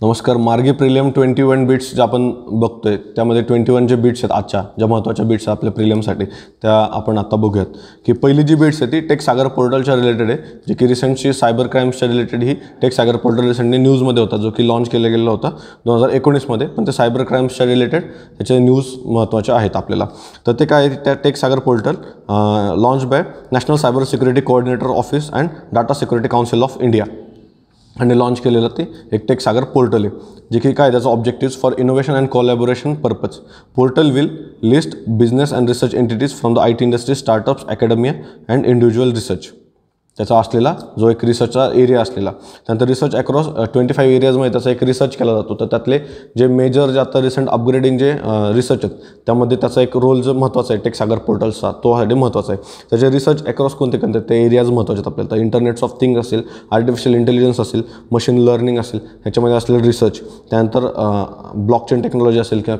नमस्कार. मार्गी prelim 21 bits जे आपण बघतोय त्यामध्ये 21 जे बिट्स आहेत आजच्या ज्या महत्त्वाच्या बिट्स आहेत आपल्या प्रिलियमसाठी त्या आपण आता बघूयात. की पहिली जी बिट्स आहे ती टेक सागर पोर्टलच्या रिलेटेड आहे, जी की रिसेंटची सायबर क्राईम्सच्या रिलेटेड ही टेक सागर पोर्टल रिसेंटली न्यूजमध्ये होता, जो की लॉन्च केला गेलेला होता 2019 पण ते सायबर क्राईम्सच्या रिलेटेड त्याचे न्यूज महत्त्वाचे आहेत आपल्याला. तर ते काय आहे, त्या tech Sagar portal launch by national cyber security coordinator office and data security council of India आणि लॉन्च केलेलं ते एक टेक सागर पोर्टल आहे, जे की काय त्याचा objectives for innovation and collaboration purpose. Portal will list business and research entities from the IT industry, startups, academia and individual research. त्याचा असलेला जो एक रिसर्चचा एरिया असलेला, त्यानंतर रिसर्च अक्रॉस 25 एरियाजमध्ये त्याचा एक रिसर्च केला जातो. तर त्यातले जे मेजर जे आता रिसेंट अपग्रेडिंग जे रिसर्च आहेत त्यामध्ये त्याचा एक रोल जो महत्त्वाचा आहे टेक सागर पोर्टलचा, तो साठी महत्त्वाचा आहे. त्याचे रिसर्च अक्रॉस कोणते कोणते ते एरियाज महत्त्वाचे आहेत आपल्याला. तर इंटरनेट्स ऑफ थिंग्स असेल, आर्टिफिशियल इंटेलिजन्स असेल, मशीन लर्निंग असेल, ह्याच्यामध्ये असलेलं रिसर्च. त्यानंतर ब्लॉकचेन टेक्नॉलॉजी असेल किंवा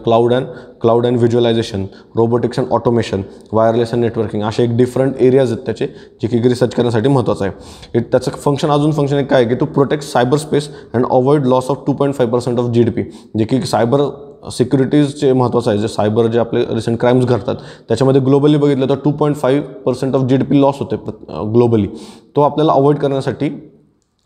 cloud and visualisation, robotics and automation, wireless and networking, असे एक डिफरंट एरियाज आहेत त्याचे, जे की रिसर्च करण्यासाठी महत्त्वाचं आहे. त्याचं फंक्शन एक काय आहे की to protect cyber space and avoid loss of 2.5% of GDP, जे की सायबर सिक्युरिटीजचे महत्त्वाचं आहे. जे सायबर जे आपले रिसेंट क्राईम्स घडतात त्याच्यामध्ये ग्लोबली बघितलं तर 2.5% ऑफ GDP लॉस होते ग्लोबली. तो आपल्याला अवॉइड करण्यासाठी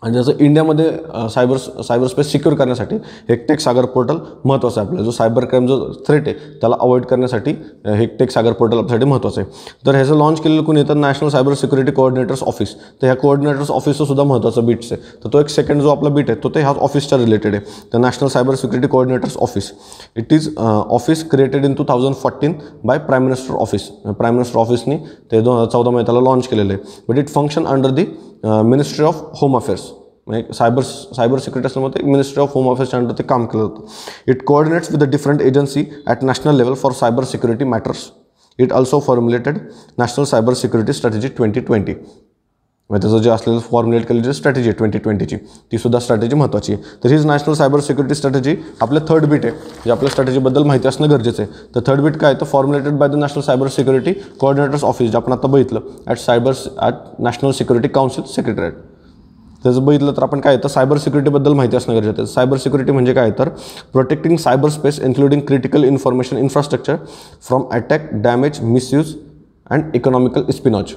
आणि जसं इंडियामध्ये सायबर स्पेस सिक्युअर करण्यासाठी एक टेक सागर पोर्टल महत्त्वाचं आहे आपल्याला. जो सायबर क्राईम जो थ्रेट आहे त्याला अवॉइड करण्यासाठी हे टेक सागर पोर्टल आपल्यासाठी महत्त्वाचं आहे. तर ह्याचं लॉन्च केलेलं कोणी येतं, national cyber security coordinators office. तर ह्या कोऑर्डिनेटर्स ऑफिसचं सुद्धा महत्त्वाचं बिट्स आहे. तर तो एक सेकंड जो आपला बीट आहे तो ते ह्या ऑफिसच्या रिलेटेड आहे. तर national cyber security coordinators office, it is office created in 2014 by prime minister office. Prime minister ऑफिसनी ते 2014 त्याला लॉन्च केलेलं आहे. But it function under the ministry of home affairs. म्हणजे सायबर सिक्युरिटी असल्यामुळे मिनिस्ट्री ऑफ होम अफेअर्सच्या under ते काम केलं होतं. It coordinates with the different agency at national level for cyber security matters. It also formulated national cyber security strategy 2020. म्हणजे त्याचं जे असलेलं फॉर्म्युलेट केलेली स्ट्रॅटेजी आहे 2020ची, ती सुद्धा स्ट्रॅटेजी महत्त्वाची आहे. तर हीच नॅशनल सायबर सिक्युरिटी स्ट्रॅटेजी आपलं थर्ड बीट आहे, जे आपल्या स्ट्रॅटेजीबद्दल माहिती असणं गरजेचं आहे. तर थर्ड बीट काय, तर formulated bye the national cyber security coordinators office, जे आपण आता बघितलं at national security council secretariat. त्याचं बघितलं तर आपण काय तर सायबर सिक्युरिटीबद्दल माहिती असणं गरजेचं आहे. सायबर सिक्युरिटी म्हणजे काय तर protecting cyber space including critical information infrastructure from attack, damage, misuse and economical espionage.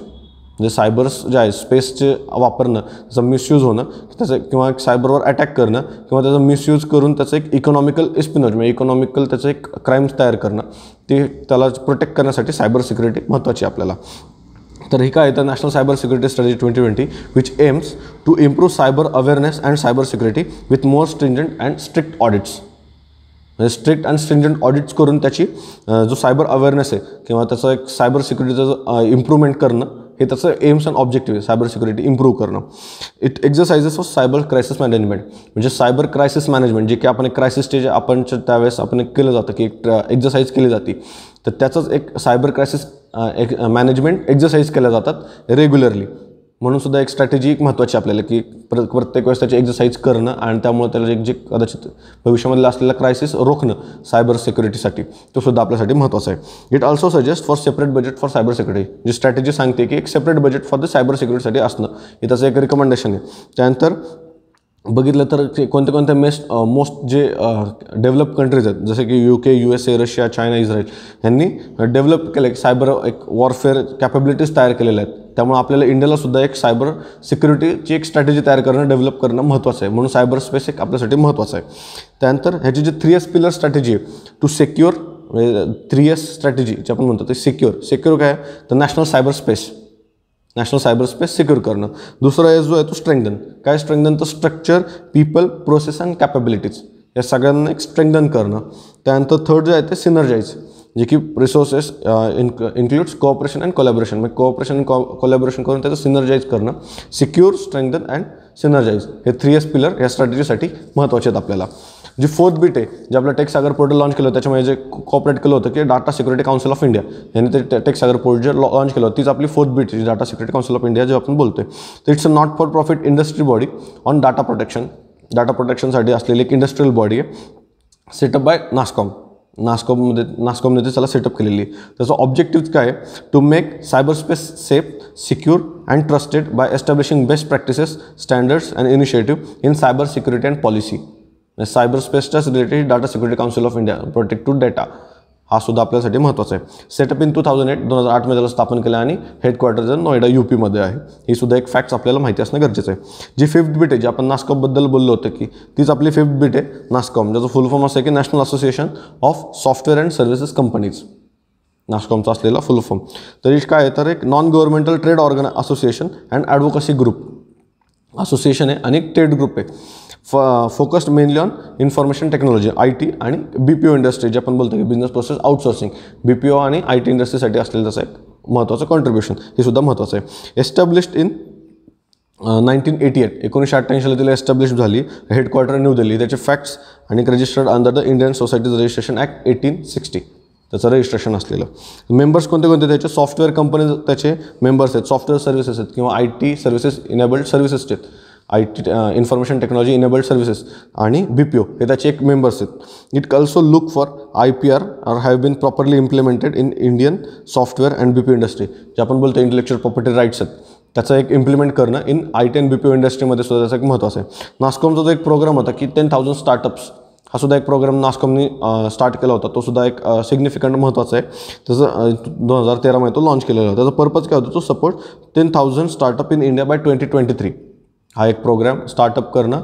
म्हणजे सायबर्स जे आहे स्पेसचे वापरणं, त्याचं मिसयूज होणं, त्याचं किंवा सायबरवर अटॅक करणं किंवा त्याचा मिसयूज करून त्याचं एक इकॉनॉमिकल इस्पिनॉज म्हणजे इकॉनॉमिकल त्याचं एक क्राईम्स तयार करणं, ते त्याला प्रोटेक्ट करण्यासाठी सायबर सिक्युरिटी महत्त्वाची आपल्याला. तर ही काय तर national cyber security strategy 2020 which aims to improve cyber awareness and cyber security with more stringent and strict audits. म्हणजे स्ट्रिक्ट अँड स्ट्रिंजंट ऑडिट्स करून त्याची जो सायबर अवेअरनेस आहे किंवा त्याचं एक सायबर सिक्युरिटीचं इम्प्रूव्हमेंट करणं, हे त्याचं एम्स अँड ऑब्जेक्टिव्ह आहे, सायबर सिक्युरिटी इम्प्रूव्ह करणं. It exercises of cyber crisis management, म्हणजे सायबर क्रायसिस मॅनेजमेंट, जे की आपण एक क्रायसिस स्टेज आपण त्यावेळेस आपण केलं जातं की एक एक्झरसाईज केली जाते. तर त्याचंच एक सायबर क्रायसिस एक मॅनेजमेंट एक्झरसाईज केल्या जातात रेग्युलरली. म्हणून सुद्धा एक स्ट्रॅटेजी एक महत्त्वाची आपल्याला की प्रत्येक वेळेस त्याची एक्झरसाईज करणं आणि त्यामुळे त्याला एक जे कदाचित भविष्यामधला असलेला क्रायसिस रोखणं सायबर सिक्युरिटीसाठी, तो सुद्धा आपल्यासाठी महत्त्वाचा आहे. It also suggest for separate budget for cyber security. जी स्ट्रॅटेजी सांगते की एक separate budget for the cyber सिक्युरिटीसाठी असणं, हे त्याचं एक रिकमेंडेशन आहे. त्यानंतर बघितलं तर कोणत्या कोणत्या मोस्ट जे डेव्हलप कंट्रीज आहेत जसे की UK, USA, Russia, China, Israel यांनी डेव्हलप केलं सायबर एक वॉरफेअर कॅपेबिलिटीज तयार केलेल्या आहेत. त्यामुळे आपल्याला इंडियाला सुद्धा एक सायबर सिक्युरिटीची एक स्ट्रॅटेजी तयार करणं, डेव्हलप करणं महत्त्वाचं आहे. म्हणून सायबर स्पेस एक आपल्यासाठी महत्त्वाचं आहे. त्यानंतर ह्याची जी 3S पिलर स्ट्रॅटेजी आहे टू सिक्युअर, 3S स्ट्रॅटेजी जे आपण म्हणतो ते सिक्युअर काय तर नॅशनल सायबर स्पेस सिक्युअर करणं. दुसरा एस जो आहे तो स्ट्रेंथन. काय स्ट्रेंथन तर structure, people, process and capabilities या सगळ्यांना एक स्ट्रेंथन करणं. त्यानंतर थर्ड जे आहे ते सिनर्जाईज, जे की resources includes cooperation and collaboration, म्हणजे कोऑपरेशन आणि कोलॅबोरेशन करून त्याचं सिनर्जाईज करणं. सिक्युअर, स्ट्रेंथन अँड सिनर्जाईज हे 3S पिलर या स्ट्रॅटेजीसाठी महत्त्वाचे आहेत आपल्याला. जी फोर्थ बीट आहे जे आपलं टेक सागर पोर्टल लॉन्च केलं त्याच्यामध्ये जे कॉपरेट केलं होतं की data security council of India यांनी ते टेक सागर पोर्टल जे लॉन्च केलं होतं, तीच आपली फोर्थ बीट आहे data security council of India जे आपण बोलतोय. तर it's a not for profit industry body on data प्रोटेक्शनसाठी असलेली एक इंडस्ट्रियल बॉडी आहे, सेटअप बाय नास्कॉमने त्याला सेटअप केलेली आहे. त्याचं ऑब्जेक्टिव्ह काय आहे to make cyber space safe, secure and trusted by establishing best practices, standards and initiative in cyber security and policy. Cyber स्पेसच्याच related data security council of India protect to data, हा सुद्धा आपल्यासाठी महत्त्वाचा आहे. Setup in 2008 मध्ये त्याला स्थापन केलं आणि हेडक्वार्टर नोएडा UP मध्ये आहे. ही सुद्धा एक फॅक्ट्स आपल्याला माहिती असणं गरजेचं आहे. जी 5th बीट आहे, जी आपण नास्कॉमबद्दल बोललो होतं की तीच आपली 5th बीट आहे नास्कॉम, ज्याचं फुल फॉर्म असं आहे की national association of software and services companies, नास्कॉमचा असलेला फुल फॉर्म. तर काय आहे तर एक non governmental trade association and advocacy group association आहे आणि एक ट्रेड ग्रुप आहे. Focused mainly on information technology IT आणि BPO इंडस्ट्री, जे आपण बोलतो की बिझनेस प्रोसेस आउटसोर्सिंग, BPO आणि IT इंडस्ट्रीसाठी असलेलं त्याचं एक महत्त्वाचं कॉन्ट्रीब्युशन, हे सुद्धा महत्त्वाचं आहे. एस्टॅब्लिश्ड इन 1988, 1988ला तिला एस्टॅब्लिश झाली. Headquarter New Delhi. त्याचे फॅक्ट्स आणि registered under the Indian societies registration act 1860, त्याचं रजिस्ट्रेशन असलेलं. मेंबर्स कोणते कोणते त्याचे? सॉफ्टवेअर कंपनीज त्याचे मेंबर्स आहेत, सॉफ्टवेअर सर्व्हिसेस आहेत किंवा IT सर्व्हिसेस इनेबल्ड सर्व्हिसेस आहेत, IT information technology enabled services आणि BPO हे त्याचे एक मेंबर्स आहेत. It also look for IPR are have been properly implemented in Indian software and BPO industry, जे आपण बोलतो इंटेलेक्चुअल प्रॉपर्टी राईट्स आहेत, त्याचं एक इम्प्लिमेंट करणं इन IT आणि BPO इंडस्ट्रीमध्ये सुद्धा त्याचा एक महत्त्वाचं आहे. नास्कॉमचा जो एक प्रोग्राम होता की 10,000 स्टार्टअप्स, हा सुद्धा एक प्रोग्राम नास्कॉमनी स्टार्ट केला होता. तो सुद्धा एक सिग्निफिकंट महत्त्वाचा आहे. त्याचं 2013 मध्ये तो लॉन्च केलेला होता. त्याचा पर्पज काय होता? तो support 10,000 startup in India by 2023. हा एक प्रोग्राम स्टार्टअप करणं,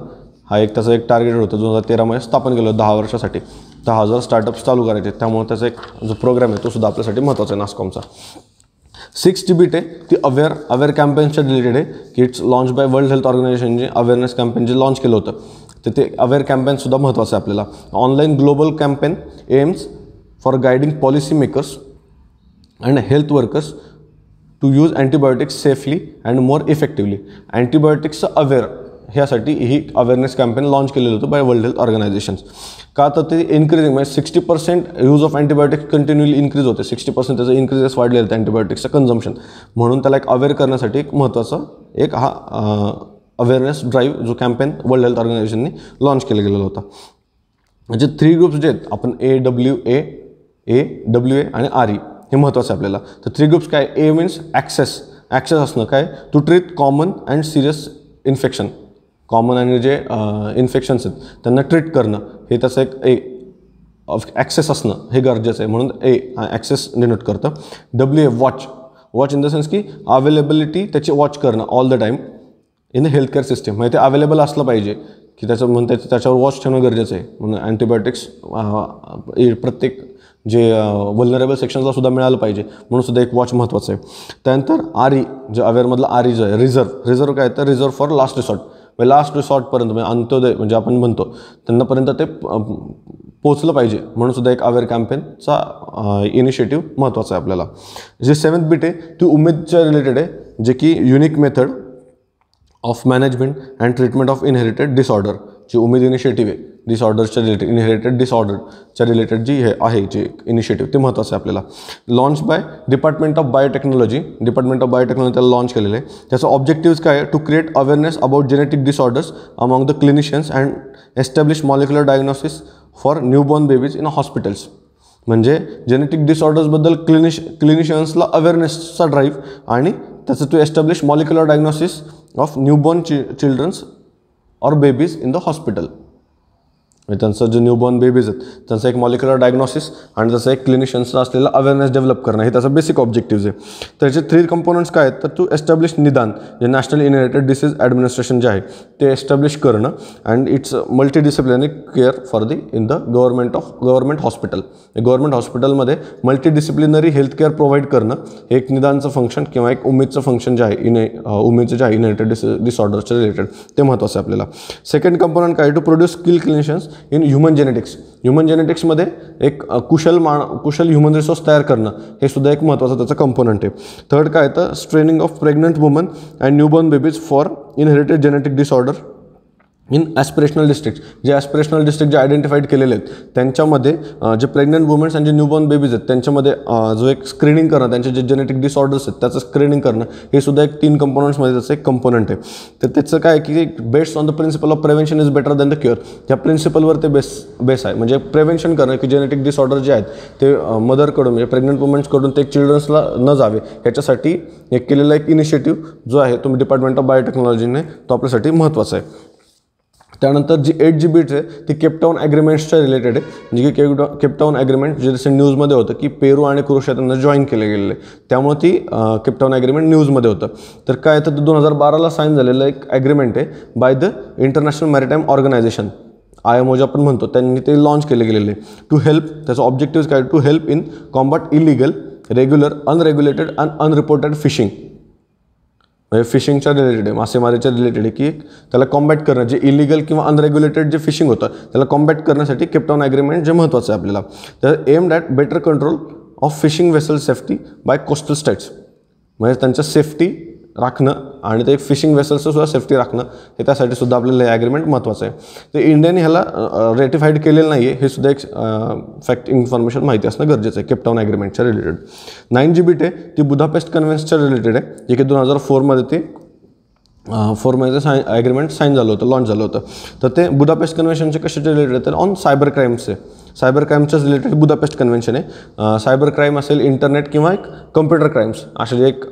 हा एक त्याचा एक टार्गेट होतं. 2013 मध्ये स्थापन केलं 10 वर्षासाठी 10,000 स्टार्टअप्स चालू करायचे. त्यामुळे त्याचा एक जो प्रोग्राम आहे तो सुद्धा आपल्यासाठी महत्त्वाचा आहे नास्कॉमचा. 6th बीट आहे ती अवेअर कॅम्पेन्सच्या रिलेटेड आहे की it's launch by world health ऑर्गनायझेशनचे अवेअरनेस कॅम्पेन जे लॉन्च केलं होतं, तर ते अवेअर कॅम्पेनसुद्धा महत्त्वाचं आहे आपल्याला. Online global campaign aims for guiding policy makers and health workers to use antibiotics safely and more effectively. अँटीबायोटिक्सचं अवेअर ह्यासाठी ही अवेअरनेस कॅम्पेन लॉन्च केलेलं होतं बाय वर्ल्ड हेल्थ ऑर्गनायझेशन्स. का तर ते इन्क्रीजिंग म्हणजे 60% use of antibiotics continually increase होते. 60% त्याचं इन्क्रीजेस वाढलेलं होतं अँटीबायोटिक्सचं कन्झम्पन. म्हणून त्याला एक अवेअर करण्यासाठी एक महत्त्वाचा एक हा अवेअरनेस ड्राईव्ह जो कॅम्पेन वर्ल्ड हेल्थ ऑर्गनायझेशनने लॉन्च केला गेलेला होता. म्हणजे 3 ग्रुप्स जे आहेत आपण AWA आणि RE हे महत्त्वाचं आहे आपल्याला. तर 3 ग्रुप्स काय? A मीन्स ॲक्सेस असणं काय? To treat common and serious infection, common आणि जे इन्फेक्शन्स आहेत त्यांना ट्रीट करणं, हे त्याचं एक ॲक्सेस असणं हे गरजेचं आहे. म्हणून ॲक्सेस डिनोट करतं. WA watch in the sense की अवेलेबिलिटी त्याची वॉच करणं all the time in the healthcare system, म्हणजे ते अवेलेबल असलं पाहिजे की त्याच्यावर वॉच ठेवणं गरजेचं आहे. म्हणून अँटीबायोटिक्स प्रत्येक जे वल्नरेबल सेक्शन्सला सुद्धा मिळालं पाहिजे, म्हणून सुद्धा एक वॉच महत्त्वाचं आहे. त्यानंतर RE जे अवेअरमधलं RE जो आहे रिझर्व काय तर रिझर्व फॉर लास्ट रिसॉर्ट, म्हणजे लास्ट रिसॉर्टपर्यंत म्हणजे अंत्योदय म्हणजे आपण म्हणतो त्यांनापर्यंत ते पोचलं पाहिजे, म्हणून सुद्धा एक अवेअर कॅम्पेनचा इनिशिएटिव्ह महत्त्वाचा आहे आपल्याला. जे 7th बीट आहे ती उमेदच्या रिलेटेड आहे, जे की unique method of management and treatment of inherited disorder, जी उमेद इनिशिएटिव्ह आहे डिसऑर्डर्सच्या रिलेटेड, इनहेरिटेड डिसऑर्डरच्या रिलेटेड जी हे आहे जे इनिशिएटिव्ह ते महत्त्वाचं आहे आपल्याला. Launch by department of biotechnology त्याला लॉन्च केलेलं आहे. त्याचं ऑब्जेक्टिव्स काय आहे? To create awareness about genetic disorders among the clinicians and establish molecular diagnosis for newborn babies in hospitals. म्हणजे जेनेटिक डिसऑर्डर्सबद्दल क्लिनिशियन्सला अवेअरनेसचा ड्राईव्ह आणि त्याचं to establish molecular diagnosis of newborn childrens or babies in the hospital. म्हणजे त्यांचं जे newborn babies आहेत त्यांचं एक मॉलिक्युलर डायग्नोसिस आणि त्याचं एक क्लिनिशियन्सचा असलेला अवेअरनेस डेव्हलप करणं हे त्याचं बेसिक ऑब्जेक्टिव्ज आहे. त्याचे 3 कंपोनंट्स काय आहेत? तर टू एस्टॅब्लिश निदान जे नॅशनल इनहेरिटेड डिसीज ॲडमिनिस्ट्रेशन जे आहे ते एस्टॅब्लिश करणं and it's multidisciplinary care for in the government hospital. Government हॉस्पिटलमध्ये मल्टीडिसिप्लिनरी हेल्थ केअर प्रोव्हाइड करणं हे एक निदानचं फंक्शन किंवा एक उमेदचं फंक्शन जे आहे उमेदचं जे आहे इनहेरिटेड डिसऑर्डरच्या रिलेटेड ते महत्त्वाचं आहे आपल्याला. सेकंड कंपोनंट काय? To produce skill clinicians in human जेनेटिक्समध्ये एक कुशल ह्युमन रिसोर्स तयार करणं हे सुद्धा एक महत्त्वाचं त्याचं कंपोनंट आहे. थर्ड काय तर training of pregnant woman and newborn babies for inherited genetic disorder in aspirational district. जे ॲस्पिरेशनल डिस्ट्रिक्ट जे आयडेंटिफाईड केलेले आहेत त्यांच्यामध्ये जे प्रेग्नंट वुमेन्स आणि जे न्यूबॉर्न बेबीज आहेत त्यांच्यामध्ये जो एक स्क्रीनिंग करणं, त्यांचे जे जेनेटिक डिसऑर्डर्स आहेत त्याचं स्क्रीनिंग करणं हे सुद्धा एक 3 कंपोनंट्समध्ये त्याचं एक कंपोनंट आहे. तर त्याचं काय की based on the principle of prevention is better than the cure. त्या प्रिन्सिपलवर ते बेस आहे. म्हणजे प्रिव्हेन्शन करणं की जेनेटिक डिसऑर्डर जे आहेत ते मदरकडून म्हणजे प्रेग्नंट वुमेन्सकडून ते चिल्ड्रन्सला न जावे ह्याच्यासाठी एक केलेला एक इनिशिएटिव्ह जो आहे तो डिपार्टमेंट ऑफ बायोटेक्नॉलॉजीने तो आपल्यासाठी महत्त्वाचा आहे. त्यानंतर जी 8 जी बीट्स आहे ती केपटाऊन ॲग्रीमेंट्सच्या रिलेटेड आहे, म्हणजे की केपटाऊन ॲग्रीमेंट जे रिसेंट न्यूजमध्ये होतं की पेरू आणि क्रोएशिया त्यांना जॉईन केले गेलेले, त्यामुळे ती केपटाऊन ॲग्रीमेंट न्यूजमध्ये होतं. तर काय तर 2012ला साईन झालेलं एक ॲग्रीमेंट आहे by the international maritime organisation, IMO जे आपण म्हणतो, त्यांनी ते लॉन्च केले गेलेले टू हेल्प. त्याचं ऑब्जेक्टिव्ह काय, to help in combat illegal, regular, unregulated and unreported fishing. म्हणजे फिशिंगच्या रिलेटेड आहे, मासेमारीच्या रिलेटेड आहे, की त्याला कॉम्बॅट करणं, जे इलिगल किंवा अनरेग्युलेटेड जे फिशिंग होतं त्याला कॉम्बॅट करण्यासाठी केपटाऊन ॲग्रीमेंट जे महत्त्वाचं आहे आपल्याला. तर aimed at better control of fishing vessel safety bye coastal states, म्हणजे त्यांच्या सेफ्टी राखणं आणि ते फिशिंग वेसल्सचं सुद्धा सेफ्टी राखणं, हे त्यासाठी सुद्धा आपल्याला हे ॲग्रीमेंट महत्त्वाचं आहे. तर इंडियाने ह्याला रेटिफाईड केलेलं नाही आहे, हे सुद्धा एक फॅक्ट इन्फॉर्मेशन माहिती असणं गरजेचं आहे केपटाऊन ॲग्रीमेंटच्या रिलेटेड. 9 जी बीट आहे ती बुदापेस्ट कन्व्हेन्सच्या रिलेटेड आहे, जे की 2004मध्ये ते ॲग्रीमेंट साईन झालं होतं, लॉन्च झालं होतं. तर ते बुदापेस्ट कन्व्हेन्शनचे कशाचे रिलेटेड आहे तर ऑन सायबर क्राईम्सचे, सायबर क्राईमच्याच रिलेटेड बुदापेस्ट कन्व्हेन्शन आहे. सायबर क्राईम असेल, इंटरनेट किंवा एक कम्प्युटर क्राईम्स असे जे एक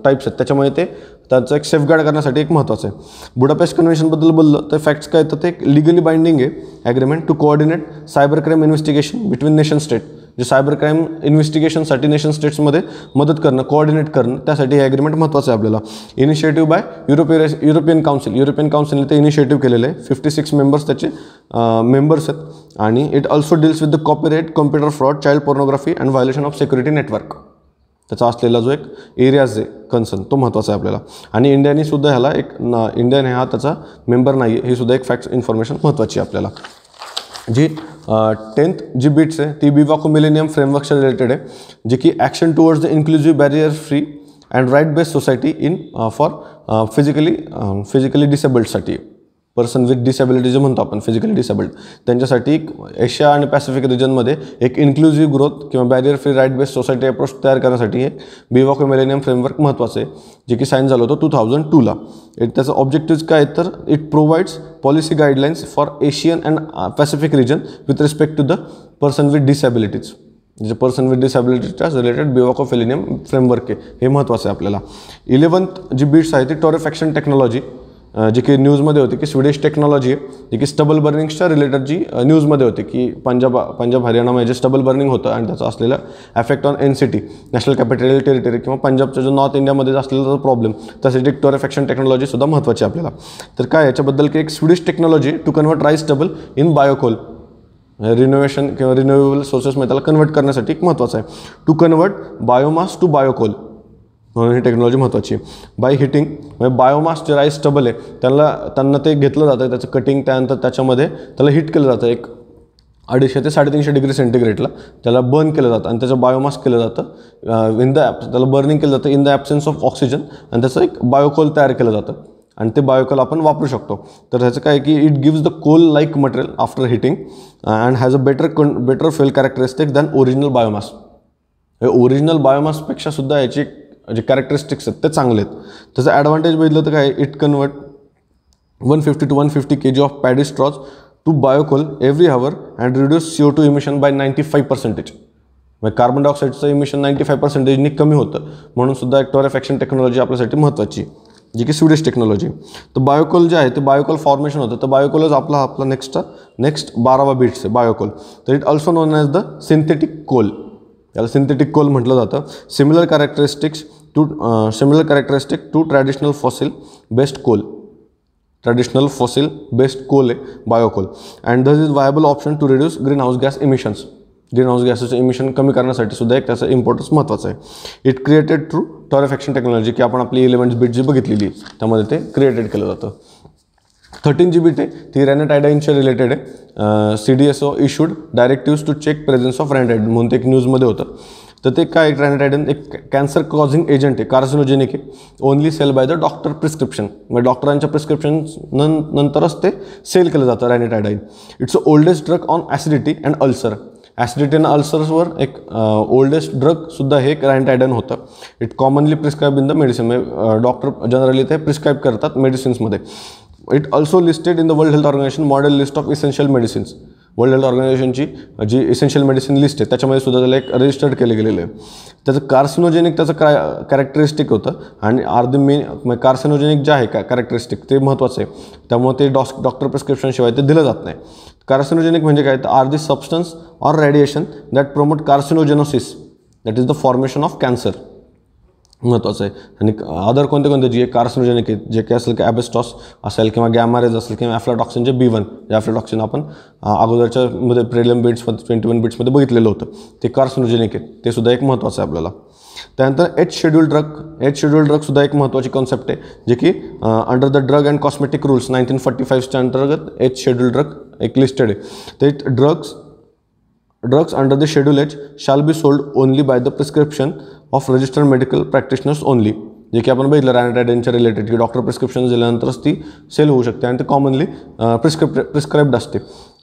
टाईप्स आहेत, त्याच्यामुळे ते त्याचं एक सेफगार्ड करण्यासाठी एक महत्त्वाचं आहे. बुडापेस्ट कन्व्हेन्शनबद्दल बोललं तर फॅक्ट्स काय तर ते एक लिगली बाइंडिंग आहे agreement to coordinate cyber crime investigation between nation state, जे सायबर क्राईम इन्व्हेस्टिगेशनसाठी नेशन स्टेट्समध्ये मदत करणं, कोऑर्डिनेट करणं, त्यासाठी हे ॲग्रीमेंट महत्त्वाचं आहे आपल्याला. इनिशिएटिव्ह बाय युरोपियन काउन्सिल ते इनिशिएटिव्ह केलेलं आहे. 56 मेंबर्स त्याचे मेंबर्स आहेत. आणि it also deals with the copyright, computer fraud, child pornography and violation of security network. त्याचा असलेला जो एक एरियाज आहे कन्सर्न, तो महत्त्वाचा आहे आपल्याला. आणि इंडियाने सुद्धा ह्याला इंडियाने हा त्याचा मेंबर नाही आहे, ही सुद्धा एक फॅक्ट इन्फॉर्मेशन महत्त्वाची आहे आपल्याला. जी 10th जी बीट्स आहे ती बिवाको मिलेनियम फ्रेमवर्कच्या रिलेटेड आहे, जे की action towards the inclusive barrier free and right based society in for physically डिसेबल्डसाठी, पर्सन विथ डिसेबिलिटी जे म्हणतो आपण, फिजिकली डिसेबल्ड, त्यांच्यासाठी एशिया आणि पॅसिफिक रिजनमध्ये एक इन्क्लुझिव्ह ग्रोथ किंवा barrier free right based society approach तयार करण्यासाठी हे बिवाको मिलेनियम फ्रेमवर्क महत्त्वाचं आहे, जे की साईन झालं होतं 2002ला. त्याचं ऑब्जेक्टिव्ह काय तर it provides policy guidelines for Asian and Pacific region with respect to the person with disabilities, जे पर्सन विथ डिसेबिलिटीच्या रिलेटेड बिवाको मिलेनियम फ्रेमवर्क आहे, हे महत्त्वाचं आहे आपल्याला. 11th जी बीट्स आहे ती टॉरेफॅक्शन टेक्नॉलॉजी, जी की न्यूजमध्ये होती की स्वीडिश टेक्नॉलॉजी आहे, जी की स्टबल बर्निंग्सच्या रिलेटेड जी न्यूजमध्ये होती की पंजाब हरियाणामध्ये जे स्टबल बर्निंग होतं आणि त्याचा असलेला effect on NCT, national capital territory, किंवा पंजाबचा जो नॉर्थ इंडियामध्ये असलेला प्रॉब्लेम, त्यासाठी एक टॉरेफॅक्शन टेक्नॉलॉजीसुद्धा महत्त्वाची आपल्याला. तर काय याच्याबद्दल की एक Swedish technology to convert rice stubble in biocoal, renovation किंवा रिन्युएबल सोर्सेसमध्ये त्याला कन्वर्ट करण्यासाठी एक महत्त्वाचं आहे. To convert biomass to biocoal, म्हणून ही टेक्नॉलॉजी महत्त्वाची आहे. बाय हिटिंग, म्हणजे बायोमास जे राईस स्टबल आहे त्यांना ते घेतलं जातं, त्याचं कटिंग, त्यानंतर त्याच्यामध्ये त्याला हिट केलं जातं, एक 250 ते 350 डिग्री सेंटीग्रेडला त्याला बर्न केलं जातं आणि त्याचं बायोमास केलं जातं त्याला बर्निंग केलं जातं in the absence of oxygen, आणि त्याचं एक बायोकोल तयार केलं जातं आणि ते बायोकोल आपण वापरू शकतो. तर त्याचं काय की it gives the coal like material after heating and has a better fuel characteristic than original biomass. Original बायोमासपेक्षा सुद्धा याची जे कॅरेक्टरिस्टिक्स आहेत ते चांगले आहेत. त्याचं ॲडव्हान्टेज बघितलं तर काय, it convert 150 to 150 kg of paddy straws to biocoal every hour and reduce CO2 emission by 95%. म्हणजे कार्बन डायऑक्साईडचं इमिशन 95%नी कमी होतं, म्हणून सुद्धा एक टॉरेफॅक्शन टेक्नॉलॉजी आपल्यासाठी महत्त्वाची, जी की स्वीडिश टेक्नॉलॉजी. तर बायोकोल जे आहे ते बायोकोल फॉर्मेशन होतं, तर बायोकोलच आपला नेक्स्ट 12वा बीट्स आहे बायोकोल. तर it also known as the synthetic coal, याला सिंथेटिक कोल म्हटलं जातं. Similar characteristic to traditional fossil based coal आहे biocoal. And this is viable option to reduce green house gas emissions, green house गॅसेसचे emission कमी करण्यासाठी सुद्धा एक त्याचा इम्पॉर्टन्स महत्त्वाचा आहे. It created through torrefaction technology, की आपण आपली 11 बीट जी बघितलेली त्यामध्ये ते क्रिएटेड केलं जातं. 13 जी बीट आहे ती रॅनेटायडाईनच्या रिलेटेड आहे. CDSO issued directives to check presence of ranitidine, म्हणून ते एक न्यूजमध्ये होतं. तर ते काय, एक रॅनेटायडिन एक कॅन्सर कॉझिंग एजंट आहे, कार्सिनोजेनिक आहे, only sell by the doctor prescription, म्हणजे डॉक्टरांच्या प्रिस्क्रिप्शन नंतरच ते सेल केलं जातं ranitidine. It's a oldest drug on acidity and ulcer, acidity and अल्सर्सवर एक ओल्डेस्ट ड्रगसुद्धा हे एक रॅनेटायडाईन होतं. It commonly prescribe in the medicine, म्हणजे डॉक्टर जनरली ते प्रिस्क्राईब करतात मेडिसिन्समध्ये. It also listed in the World Health Organisation model list of essential medicines, world health ऑर्गनायझेशनची G essential medicine list आहे त्याच्यामध्ये सुद्धा त्याला एक रजिस्टर्ड केलं गेलेलं आहे. त्याचं कार्सिनोजेनिक त्याचं कॅरेक्टरिस्टिक होतं आणि द मेन कार्सिनोजेनिक जे आहे कॅरेक्टरिस्टिक ते महत्त्वाचं आहे. त्यामुळे ते डॉक्टर प्रिस्क्रिप्शनशिवाय ते दिलं जात नाही. कार्सिनोजेनिक म्हणजे काय तर are the substance or radiation that promote carcinogenesis that is the formation of cancer महत्त्वाचं आहे. आणि अदर कोणते कोणते जे कार्सिनोजेनिक आहेत जे काही असेल की ॲबेस्टॉस असेल किंवा गॅमारेज असेल किंवा ॲफ्लाटॉक्सिन जे B1 जे ॲफ्लाटॉक्सिन आपण अगोदरच्या मध्ये प्रिलिम बिट्समध्ये 21 बिट्समध्ये बघितलेलं होतं ते कार्सिनोजेनिक आहेत. ते सुद्धा एक महत्त्वाचं आहे आपल्याला. त्यानंतर एच शेड्यूल ड्रगसुद्धा एक महत्त्वाची कॉन्सेप्ट आहे जे की under the drug and cosmetic rules 1945च्या अंतर्गत एच शेड्यूल ड्रग एक लिस्टेड आहे. ते drugs under the schedule H shall be sold only by the prescription of registered medical practitioners only. जे की आपण बघितलं रॅनिटायडिनच्या रिलेटेड की डॉक्टर प्रिस्क्रिप्शन दिल्यानंतरच ती सेल होऊ शकते आणि ते कॉमनली प्रिस्क्राईब्ड असते.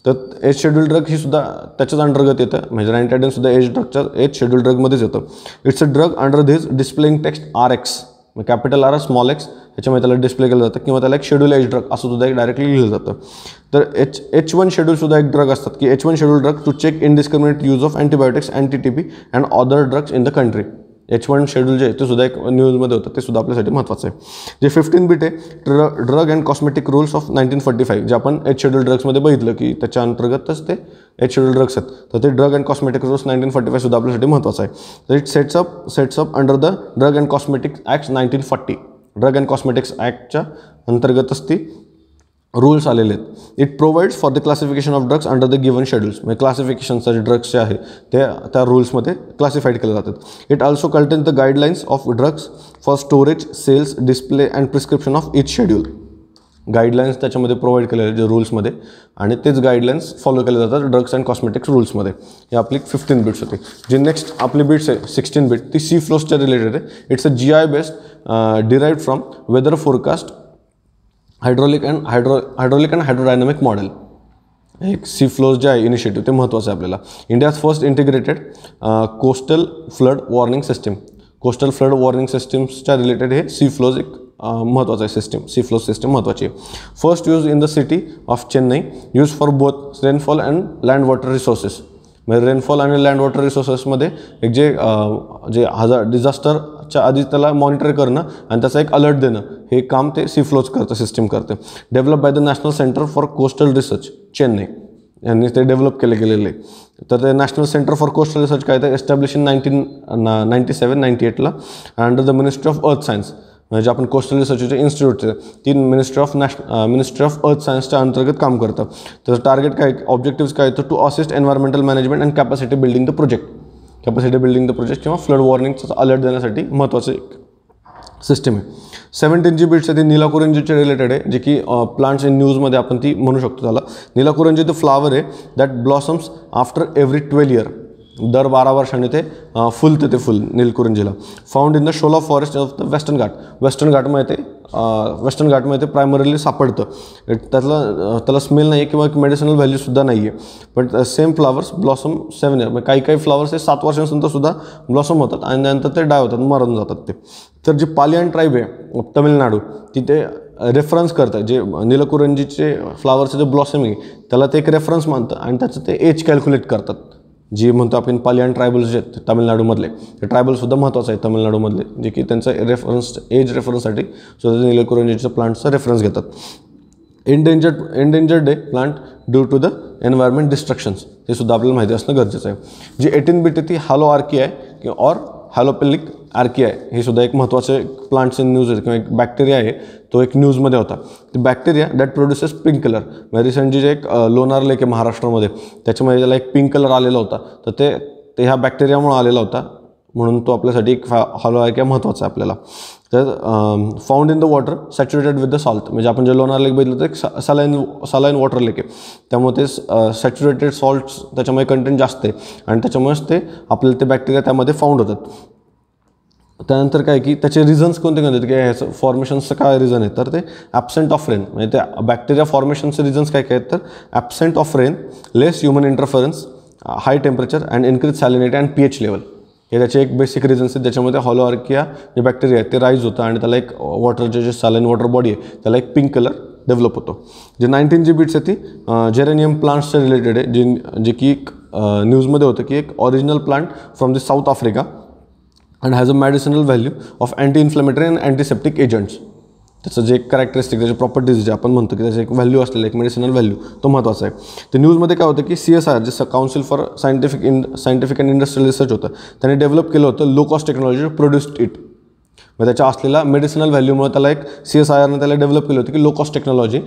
तर एज शेड्यूल ड्रग ही सुद्धा त्याच्याच अंतर्गत येतं. म्हणजे रॅनिटायडिनसुद्धा एज शेड्यूल ड्रगमध्येच येतं. It's a drug under this displaying text RX capital R small x ह्याच्यामध्ये त्याला डिस्प्ले केलं जातं किंवा त्याला एक शेड्यूल एज ड्रग असं सुद्धा एक डायरेक्टली लिहिलं जातं. तर H1 शेड्यूलसुद्धा एक ड्रग असतात की H1 schedule drug to check indiscriminate use of antibiotics अँटी-TB and other drugs in the country. H1 schedule जे आहे ते सुद्धा एक न्यूजमध्ये होतं ते सुद्धा आपल्यासाठी महत्त्वाचं आहे. जे 15 बिट आहे drug and cosmetic rules of 1945 जे आपण एच शेड्यूल ड्रग्समध्ये बघितलं की त्याच्या अंतर्गतच ते एच शेड्यूल ड्रग्स आहेत. तर ते ड्रग अँड कॉस्मेटिक रूल्स 1945 सुद्धा आपल्यासाठी महत्त्वाचं आहे. तर it sets up under the drug and cosmetics act 1940. Drug and cosmetics ॲक्टच्या अंतर्गतच ती रूल्स आलेले आहेत. It provides for the classification of drugs under the given schedules. म्हणजे क्लासिफिकेशनचे जे ड्रग्स जे आहे ते त्या रूल्समध्ये क्लासिफाईड केले जातात. It also contains the guidelines of drugs for storage sales display and prescription of each schedule. Guidelines त्याच्यामध्ये प्रोव्हाइड केलेले जे रूल्समध्ये आणि तेच गाईडलाईन्स फॉलो केले जातात ड्रग्स अँड कॉस्मेटिक्स रूल्समध्ये. ही आपली 15 बिट्स होती. जी नेक्स्ट आपली बिट्स आहे 16 बिट ती सी फ्लोजच्या रिलेटेड आहे. It's a GI based derived from weather forecast hydraulic and hydrodynamic model. एक सी फ्लोज जे आहे इनिशिएटिव्ह ते महत्त्वाचं आहे आपल्याला. India's first integrated coastal flood warning system. Coastal flood warning सिस्टीम्सच्या रिलेटेड हे सी फ्लोज एक महत्त्वाचं आहे सिस्टीम. सी फ्लोज सिस्टीम महत्त्वाची आहे. First use in the city of Chennai use for both rainfall and land water resources. म्हणजे रेनफॉल आणि लँड वॉटर रिसोर्सेसमध्ये एक जे डिझास्टरच्या आधी त्याला मॉनिटर करणं आणि त्याचा एक अलर्ट देणं हे काम ते सी फ्लोज करतं सिस्टीम करते. Develop by the National Centre for Coastal Research Chennai यांनी ते डेव्हलप केलेले. तर ते National Centre for Coastal Research काय तर एस्टॅब्लिश इन 1997-98ला under the Ministry of Earth Science. म्हणजे आपण कोस्टल रिसर्चचे इन्स्टिट्यूट ती मिनिस्ट्री ऑफ अर्थ सायन्सच्या अंतर्गत काम करतं. त्याचं टार्गेट काय ऑब्जेक्टिव्स काय तर to assist environmental management and capacity building the project. Capacity building the project किंवा फ्लड वॉर्निंगचा अलर्ट देण्यासाठी महत्त्वाचं एक सिस्टीम आहे. 17 बिट्स आहे ती नीलाकुरंजीच्या रिलेटेड आहे जे की प्लांट्स इन न्यूजमध्ये आपण ती म्हणू शकतो त्याला. नीलाकुरंजी ते फ्लावर आहे that blossoms after every 12 year. दर 12 वर्षांनी ते फुलते ते फुल नीलकुरंजीला. Found in the shola forest of the Western घाट. वेस्टर्न घाटमध्ये ते प्रायमरीली सापडतं. त्याला स्मेल नाही आहे किंवा मेडिसिनल व्हॅल्यूसुद्धा नाही आहे. पण सेम फ्लावर्स ब्लॉसम 7 इयर. म्हणजे काही फ्लावर्स हे 7 वर्षांनंतरसुद्धा ब्लॉसम होतात आणि त्यानंतर ते डाय होतात मरून जातात ते. तर जे पालियन ट्राईब आहे तमिळनाडू तिथे रेफरन्स करतं जे नीलकुरंजीचे फ्लावर्सचे जे ब्लॉसम आहे त्याला ते एक रेफरन्स मानतं आणि त्याचं ते एज कॅल्क्युलेट करतात. जे म्हणतो आपण पालियन ट्रायबल्स जे आहेत तामिळनाडूमधले ते ट्रायबलसुद्धा महत्त्वाचं आहे तामिळनाडूमधले जे की त्यांचा एज रेफरन्ससाठी सुद्धा नीलकुरंजीच्या प्लांटचा रेफरन्स घेतात. Endangered the plant due to the environment destructions हे सुद्धा आपल्याला माहिती असणं गरजेचं आहे. जी 18 बिट ती हॅलो आर्की आहे किंवा ऑर हॅलोपेलिक आर्की आहे. हे सुद्धा एक महत्त्वाचे प्लांट्स इन न्यूज आहे किंवा एक बॅक्टेरिया आहे तो एक न्यूजमध्ये होता. ते bacteria that produces pink colour. म्हणजे रिसेंटली जे एक लोणार लेक आहे महाराष्ट्रामध्ये त्याच्यामध्ये त्याला एक पिंक कलर आलेला होता. तर ते ह्या बॅक्टेरियामुळे आलेला होता म्हणून तो आपल्यासाठी एक हॅलो आर्की महत्त्वाचा आहे आपल्याला. तर found in the water saturated with the salt. म्हणजे आपण जे लोणार लेक बघितलं तर एक सलाईन वॉटर लेक आहे त्यामुळे ते सॅच्युरेटेड सॉल्ट्स त्याच्यामध्ये कंटेंट जास्त आहे आणि त्याच्यामुळेच ते आपल्याला ते बॅक्टेरिया त्यामध्ये फाउंड होतात. त्यानंतर काय की त्याचे रिझन्स कोणते आहेत की ह्याचं फॉर्मेशनचं काय रिझन आहे तर ते ॲब्सेंट ऑफ रेन. म्हणजे त्या बॅक्टेरिया फॉर्मेशनचे रिझन्स काय आहेत तर absent of rain, less human interference, high temperature and increase salinity and pH level. हे त्याचे एक बेसिक रिझन्स आहेत. ज्याच्यामध्ये हॉलोआर्किया जे बॅक्टेरिया आहे ते राईज होतं आणि त्याला एक वॉटरचे जे सॅलाइन वॉटर बॉडी आहे त्याला एक पिंक कलर डेव्हलप होतो. जे 19 जी बिट्स आहे ती जेरेनियम प्लांट्सच्या रिलेटेड आहे, जे की न्यूजमध्ये होतं की एक original plant from the south Africa and has a medicinal value of anti inflammatory and antiseptic agents. त्याचं जे कॅरेक्टरिस्टिक, त्याचे प्रॉपर्टीज जे आपण म्हणतो की त्याचं एक व्हॅल्यू असलेलं, एक मेडिसिनल व्हॅल्यू, तो महत्त्वाचा आहे. ते न्यूजमध्ये काय होतं की CSIR, जे council for scientific and industrial research होतं, त्यांनी डेव्हलप केलं होतं low cost technology produced it. मग त्याच्या असलेला मेडिसिनल व्हॅल्यूमुळे त्याला एक CSIRने त्याला डेव्हलप केलं होतं की लो कॉस्ट टेक्नॉलॉजी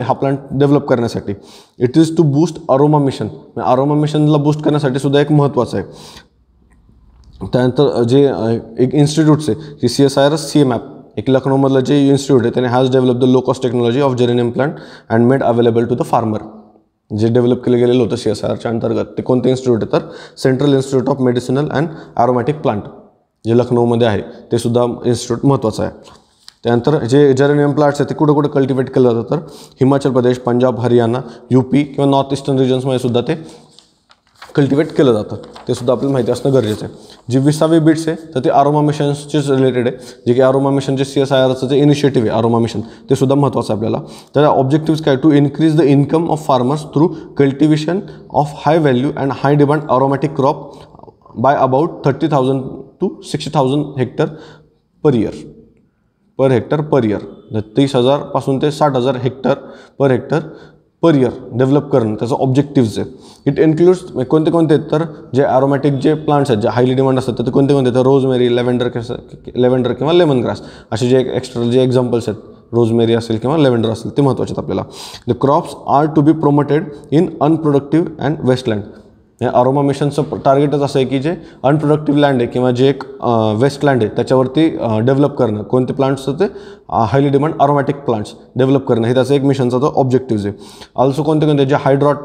हा प्लांट डेव्हलप करण्यासाठी. It is to boost aroma mission. Aroma मिशनला बूस्ट करण्यासाठी सुद्धा एक महत्त्वाचं आहे. त्यानंतर जे एक इन्स्टिट्यूट्स आहे की CSIR CMAP, एक लखनौमधलं जे इन्स्टिट्यूट आहे त्याने has develop the low cost technology of geranium plant and made available to the farmer. जे डेव्हलप केलं गेलेलं होतं CSIRच्या अंतर्गत, ते कोणते इन्स्टिट्यूट आहे तर central institute of medicinal and aromatic plant, जे लखनौमध्ये आहे, ते सुद्धा इन्स्टिट्यूट महत्त्वाचं आहे. त्यानंतर जे जेरेनियम प्लांट्स आहेत ते कुठं कुठं कल्टिवेट केलं जातं तर हिमाचल प्रदेश, पंजाब, हरियाणा, UP किंवा नॉर्थ ईस्टर्न रिजन्समध्ये सुद्धा ते कल्टिवेट केलं जातं. ते सुद्धा आपल्याला माहिती असणं गरजेचं आहे. जी 20वी बिट्स आहे तर ते अरोमा मिशन्सचेच रिलेटेड आहे, जे की अरोमा मिशन जे CSIRचं जे इनिशिएटिव्ह आहे अरोमा मिशन, ते सुद्धा महत्त्वाचं आहे आपल्याला. तर ऑब्जेक्टिव्स काय, to increase the income of farmers through cultivation of high value and high demand aromatic crop by about 30,000 to 60,000 hectare per year. 30,000 पासून ते 60,000 हेक्टर पर इयर डेव्हलप करणं त्याचं ऑब्जेक्टिव्स आहे. इट इन्क्लूड्स कोणते आहेत तर जे ॲरोमॅटिक जे प्लांट्स आहेत, जे हायली डिमांड असतात, तर ते कोणते आहेत तर रोजमेरी, लेव्हेंडर किंवा लेमन ग्रास, असे जे एक्स्ट्रा जे एक्झाम्पल्स आहेत, रोजमेरी असेल किंवा लेव्हेंडर असेल, ते महत्त्वाचे आहेत आपल्याला. The crops are to be promoted in unproductive and wasteland. या अरोमा मिशनचं टार्गेटच असं आहे की जे अनप्रोडक्टिव्ह लँड आहे किंवा जे एक वेस्टलँड आहे त्याच्यावरती डेव्हलप करणं. कोणते प्लांट्स ते highly demand aromatic plants develop करणं, हे त्याचं एक मिशनचा तो ऑब्जेक्टिव्ह आहे. ऑल्सो कोणते जे हायड्रॉट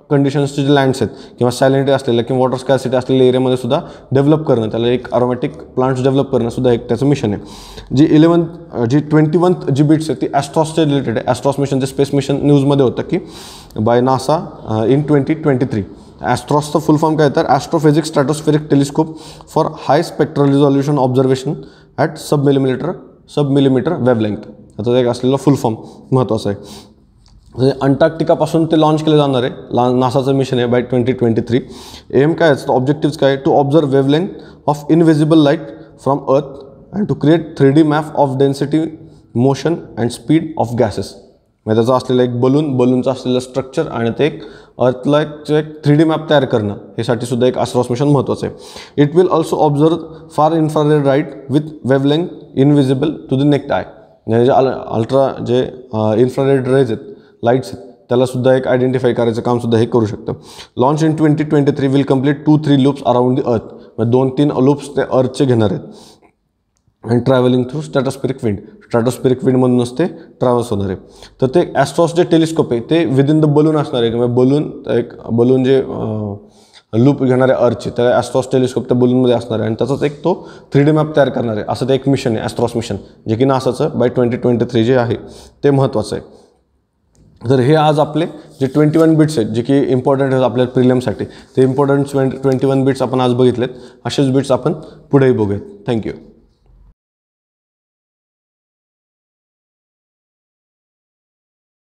कंडिशन्सचे जे लँड्स आहेत किंवा सॅलिनिटी असलेल्या किंवा वॉटर स्कॅसिटी असलेल्या एरियामध्ये सुद्धा डेव्हलप करणं, त्याला एक अरोमॅटिक प्लांट्स डेव्हलप करणं सुद्धा एक त्याचं मिशन आहे. जी 21 जी बिट्स आहे ती ॲस्ट्रॉसचे रिलेटेड आहे. ॲस्ट्रॉस मिशन, जे स्पेस मिशन न्यूजमध्ये होतं की बाय नासा इन 2023. ॲस्ट्रॉसचं फुल फॉर्म काय तर astrophysics stratospheric telescope for high spectral resolution observation at sub millimetre wavelength. आता एक असलेला फुल फॉर्म महत्त्वाचा आहे. अंटार्क्टिकापासून ते लॉन्च केलं जाणार आहे, नासाचं मिशन आहे बाय 2023. एम काय असतं, ऑब्जेक्टिव्स काय, to observe wavelength of invisible light from earth and to create 3D map of density, motion and speed of gases. म्हणजे त्याचं असलेलं एक बलूनचं असलेलं स्ट्रक्चर आणि ते एक अर्थला एक 3D मॅप तयार करणं, हेसाठी सुद्धा एक ॲस्ट्रॉस मिशन महत्त्वाचं आहे. It will also observe far infrared light with wavelength invisible to the naked eye. म्हणजे जे अल्ट्रा जे इन्फ्रारेड रेज आहेत, लाईट्स आहेत, त्याला सुद्धा एक आयडेंटिफाय करायचं काम सुद्धा हे करू शकतं. Launch in 2023 will complete 2-3 loops around the earth. म्हणजे 2-3 लूप्स ते अर्थचे घेणार आहेत. अँड ट्रॅव्हलिंग थ्रू स्ट्रॅटोस्फेरिक विंडमधूनच ते ट्रॅव्हल्स होणार आहे. तर ते ॲस्ट्रॉस जे टेलिस्कोप आहे ते विदिन द बलून असणार आहे, किंवा बलून जे लूप घेणारे अर्थचे, त्या ॲस्ट्रॉस टेलिस्कोप त्या बलूनमध्ये असणार आहे आणि त्याचाच एक तो 3D मॅप तयार करणार आहे. असं ते एक मिशन आहे ॲस्ट्रॉस मिशन, जे की नासाचं बाय 2023 जे आहे ते महत्त्वाचं आहे. तर हे आज आपले जे 21 बिट्स आहेत, जे की इम्पॉर्टंट आहेत आपल्या प्रिलियमसाठी, ते इम्पॉर्टंट 21 बिट्स आपण आज बघितलेत. असेच बिट्स आपण पुढेही बघूयात. थँक्यू.